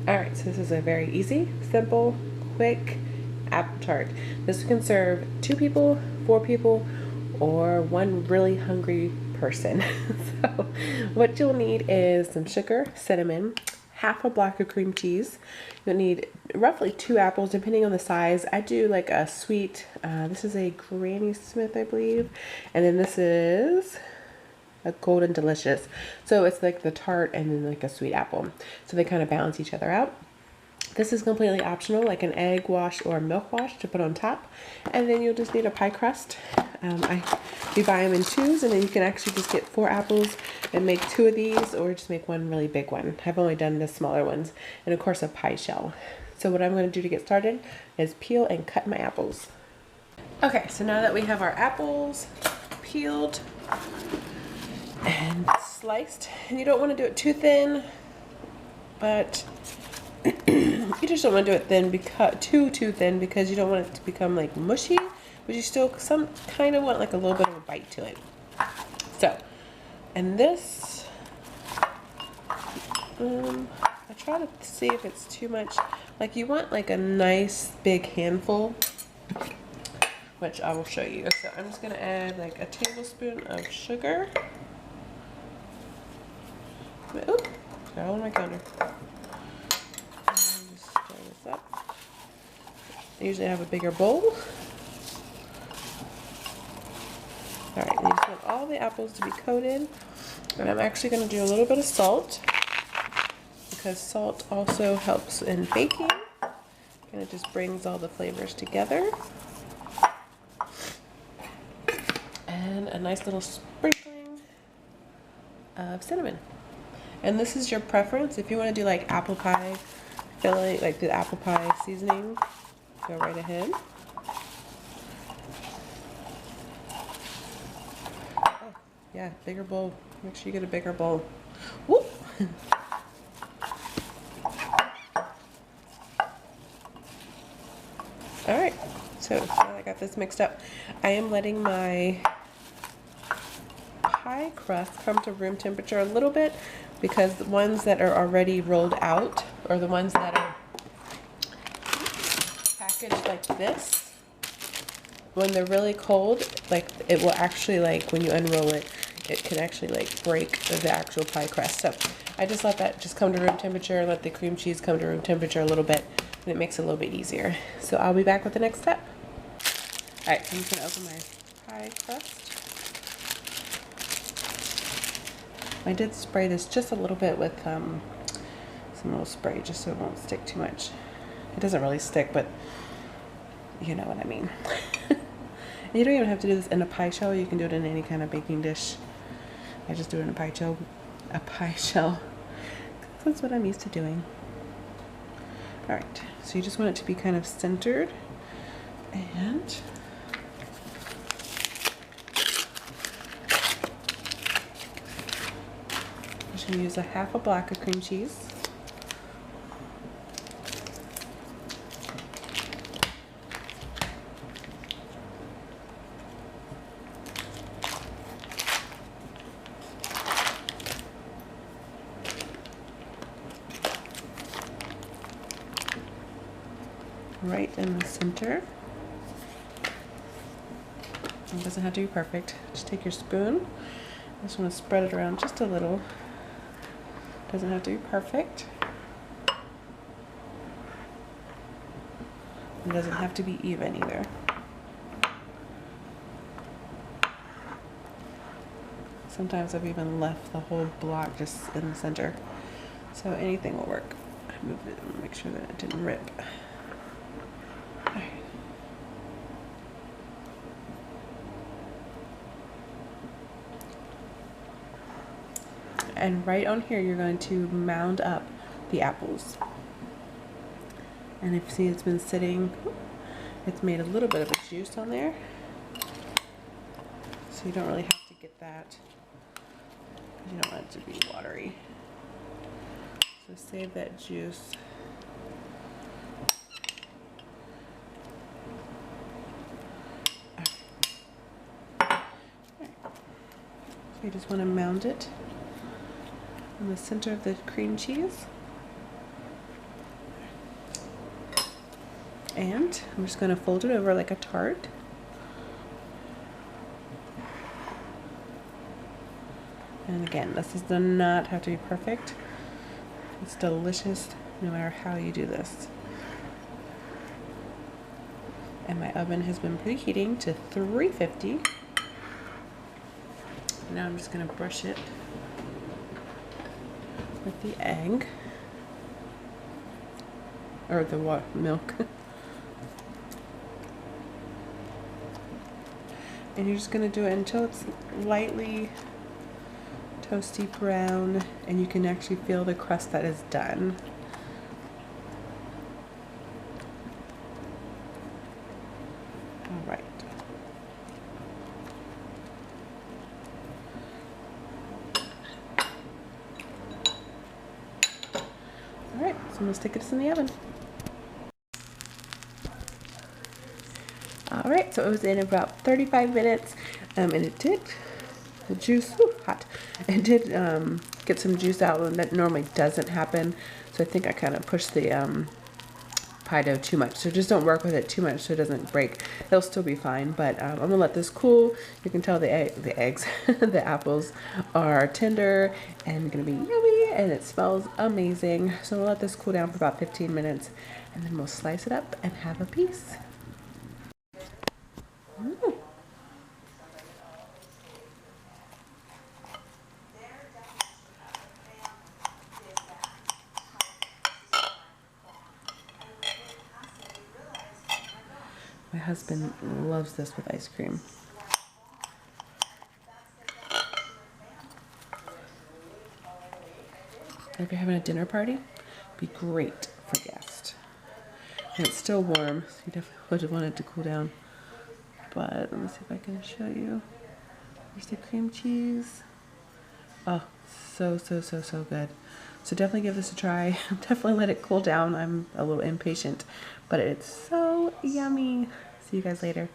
Alright, so this is a very easy, simple, quick apple tart. This can serve 2 people, 4 people, or one really hungry person. So what you'll need is some sugar, cinnamon, half a block of cream cheese. You'll need roughly 2 apples depending on the size. I do like a sweet, this is a Granny Smith, I believe, and then this is a golden delicious. So it's like the tart and then like a sweet apple. So they kind of balance each other out. This is completely optional, like an egg wash or a milk wash to put on top. And then you'll just need a pie crust. You buy them in 2s, and then you can actually just get 4 apples and make 2 of these, or just make one really big one. I've only done the smaller ones. And of course a pie shell. So what I'm going to do to get started is peel and cut my apples. Okay, so now that we have our apples peeled and sliced, and you don't want to do it too thin, but you just don't want to do it thin because too thin, because you don't want it to become like mushy, but you still some kind of want like a little bit of a bite to it. So, and this, I try to see if it's too much. Like you want like a nice big handful, which I will show you. So I'm just gonna add like a tablespoon of sugar. Oop, got all on my counter. And just stir this up. I usually have a bigger bowl. Alright, you just want all the apples to be coated. And I'm actually going to do a little bit of salt, because salt also helps in baking. And it just brings all the flavors together. And a nice little sprinkling of cinnamon. And this is your preference. If you want to do like apple pie filling, like the apple pie seasoning, go right ahead. Oh, yeah, bigger bowl. Make sure you get a bigger bowl. Whoop! Alright, so now I got this mixed up, I am letting my pie crust come to room temperature a little bit, because the ones that are already rolled out, or the ones that are packaged like this, when they're really cold, like it will actually, like when you unroll it, it can actually like break the actual pie crust. So I just let that just come to room temperature, let the cream cheese come to room temperature a little bit, and it makes it a little bit easier. So I'll be back with the next step. Alright, so I'm just going to open my pie crust. I did spray this just a little bit with some little spray, just so it won't stick too much. It doesn't really stick, but you know what I mean. You don't even have to do this in a pie shell. You can do it in any kind of baking dish. I just do it in a pie shell. That's what I'm used to doing. Alright, so you just want it to be kind of centered, and I'm just going to use a half a block of cream cheese. Right in the center. It doesn't have to be perfect. Just take your spoon. I just want to spread it around just a little. Doesn't have to be perfect. It doesn't have to be even either. Sometimes I've even left the whole block just in the center. So anything will work. I moved it and make sure that it didn't rip. And right on here, you're going to mound up the apples. And if you see, it's been sitting, it's made a little bit of a juice on there. So you don't really have to get that. You don't want it to be watery. So save that juice. So you just want to mound it in the center of the cream cheese. And I'm just going to fold it over like a tart. And again, this does not have to be perfect. It's delicious no matter how you do this. And my oven has been preheating to 350. Now I'm just going to brush it with the egg, or the milk. And you're just going to do it until it's lightly toasty brown and you can actually feel the crust that is done. All right. All right, so I'm going to stick this in the oven. All right, so it was in about 35 minutes, and it did, the juice, hot, it did get some juice out, and that normally doesn't happen, so I think I kind of pushed the pie dough too much, so just don't work with it too much so it doesn't break. It'll still be fine, but I'm going to let this cool. You can tell the eggs, the apples are tender and going to be yummy, and it smells amazing, so we'll let this cool down for about 15 minutes, and then we'll slice it up and have a piece. My husband loves this with ice cream. If you're having a dinner party, it'd be great for guests. And it's still warm, so you definitely would want it to cool down. But let me see if I can show you. Here's the cream cheese. Oh, so good. So definitely give this a try. Definitely let it cool down. I'm a little impatient, but it's so yummy. See you guys later.